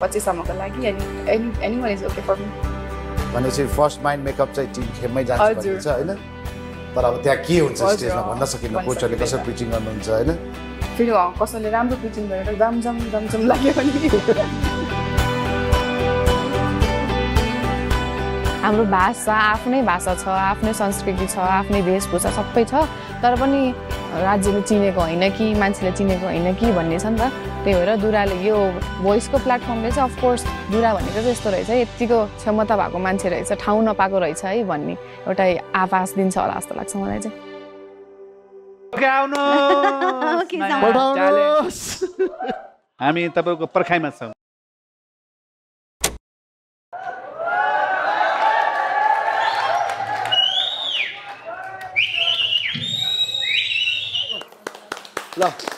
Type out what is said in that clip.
25 सम्मको लागि अनि anyone is okay for me. भनेपछि फर्स्ट माइन्ड मेकअप चाहिँ टिम खेममै जान्छ भन्छ हैन तर अब त्यहाँ के हुन्छ स्टेजमा भन्न सकिन्न कोचले कसरी पिचिङ गर्नुहुन्छ हैन फेरि कसैले राम्रो पिचिङ गरेर दमजम लाग्यो भने हाम्रो भाषा आफ्नै भाषा छ आफ्नै संस्कृति छ आफ्नै वेशभूषा सबै छ तर पनि राज्यले चिनेको होइन कि मान्छेले चिनेको होइन कि भन्ने छ नि त त्यही भएर दुराले यो भोइसको प्लेटफर्मले चाहिँ अफकोर्स दुरा भनेको चाहिँ यस्तो रहेछ यतिको क्षमता भएको मान्छे रहेछ ठाउँ नपाएको रहेछ है भन्ने एउटा आभास दिन्छ होला जस्तो लाग्छ मलाई चाहिँ हामी तपाईको पर्खाइमा छौँ ल